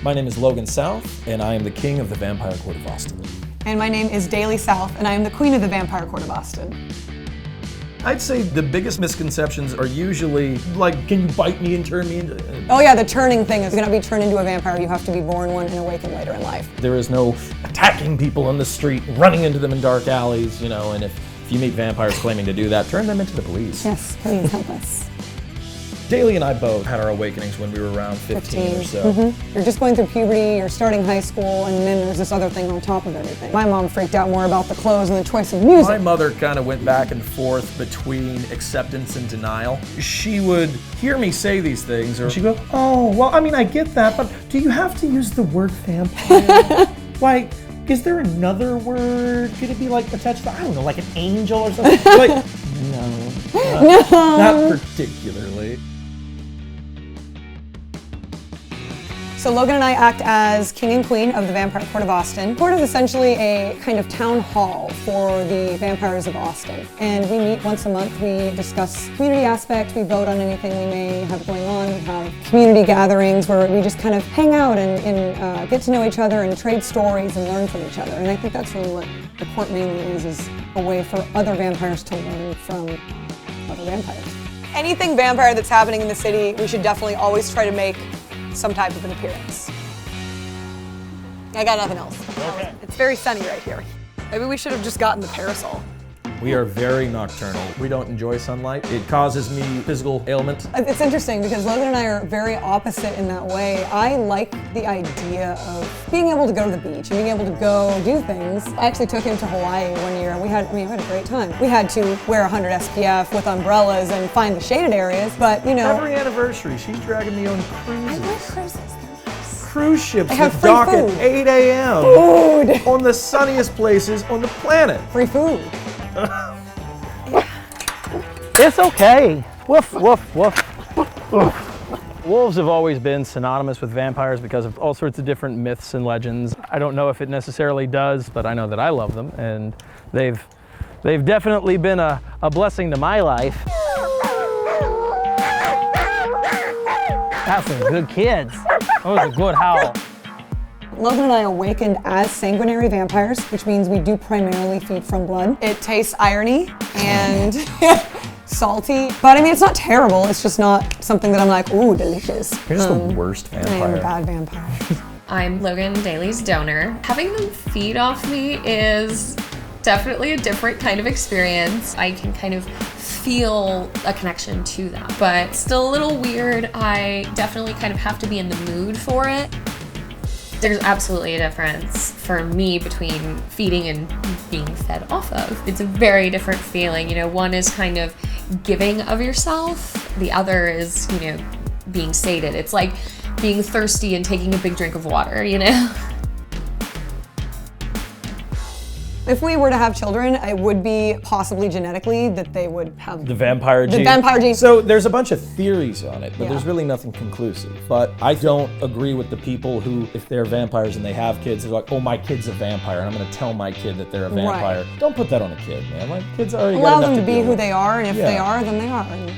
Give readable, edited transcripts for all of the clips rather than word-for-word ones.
My name is Logan South, and I am the king of the Vampire Court of Austin. And my name is Daley South, and I am the queen of the Vampire Court of Austin. I'd say the biggest misconceptions are usually like, can you bite me and turn me into... Oh yeah, the turning thing is gonna be turned into a vampire. You have to be born one and awaken later in life. There is no attacking people on the street, running into them in dark alleys, you know, and if you meet vampires claiming to do that, turn them into the police. Yes, please help us. Daley and I both had our awakenings when we were around 15 or so. Mm-hmm. You're just going through puberty, you're starting high school, and then there's this other thing on top of everything. My mom freaked out more about the clothes and the choice of music. My mother kind of went back and forth between acceptance and denial. She would hear me say these things, or she'd go, oh, well, I mean, I get that, but do you have to use the word vampire? Like, is there another word? Could it be like attached to, I don't know, like an angel or something? Like, no, not particularly. So Logan and I act as king and queen of the Vampire Court of Austin. Court is essentially a kind of town hall for the vampires of Austin. And we meet once a month, we discuss community aspects, we vote on anything we may have going on, we have community gatherings where we just kind of hang out and get to know each other and trade stories and learn from each other. And I think that's really what the court mainly is a way for other vampires to learn from other vampires. Anything vampire that's happening in the city, we should definitely always try to make some type of an appearance. I got nothing else. Okay. It's very sunny right here. Maybe we should have just gotten the parasol. We are very nocturnal. We don't enjoy sunlight. It causes me physical ailment. It's interesting because Logan and I are very opposite in that way. I like the idea of being able to go to the beach and being able to go do things. I actually took him to Hawaii one year and we had a great time. We had to wear 100 SPF with umbrellas and find the shaded areas, but you know. Every anniversary, she's dragging me on cruises. I like cruises. Cruise ships They have that free dock at food. 8 a.m. Food! on the sunniest places on the planet. Free food. It's okay. Woof, woof, woof. Woof. Wolves have always been synonymous with vampires because of all sorts of different myths and legends. I don't know if it necessarily does, but I know that I love them, and they've definitely been a blessing to my life. That's some good kids. That was a good howl. Logan and I awakened as sanguinary vampires, which means we do primarily feed from blood. It tastes irony and salty, but I mean, it's not terrible. It's just not something that I'm like, ooh, delicious. You're just the worst vampire. I am a bad vampire. I'm Logan and Daley's donor. Having them feed off me is definitely a different kind of experience. I can kind of feel a connection to them, but still a little weird. I definitely kind of have to be in the mood for it. There's absolutely a difference for me between feeding and being fed off of. It's a very different feeling. You know, one is kind of giving of yourself. The other is, you know, being sated. It's like being thirsty and taking a big drink of water, you know? If we were to have children, it would be possibly genetically that they would have The vampire gene. The vampire gene. So there's a bunch of theories on it, but Yeah. there's really nothing conclusive. But I don't agree with the people who, if they're vampires and they have kids, they're like, oh, my kid's a vampire, and I'm gonna tell my kid that they're a vampire. Right. Don't put that on a kid, man. Like, kids already got Allow enough them to be deal who with. they are, and if Yeah. they are, then they are. And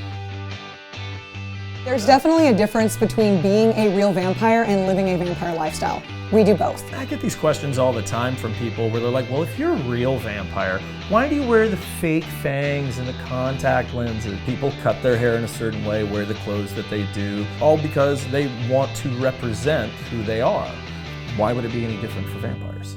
there's definitely a difference between being a real vampire and living a vampire lifestyle. We do both. I get these questions all the time from people where they're like, well, if you're a real vampire, why do you wear the fake fangs and the contact lenses? People cut their hair in a certain way, wear the clothes that they do, all because they want to represent who they are. Why would it be any different for vampires?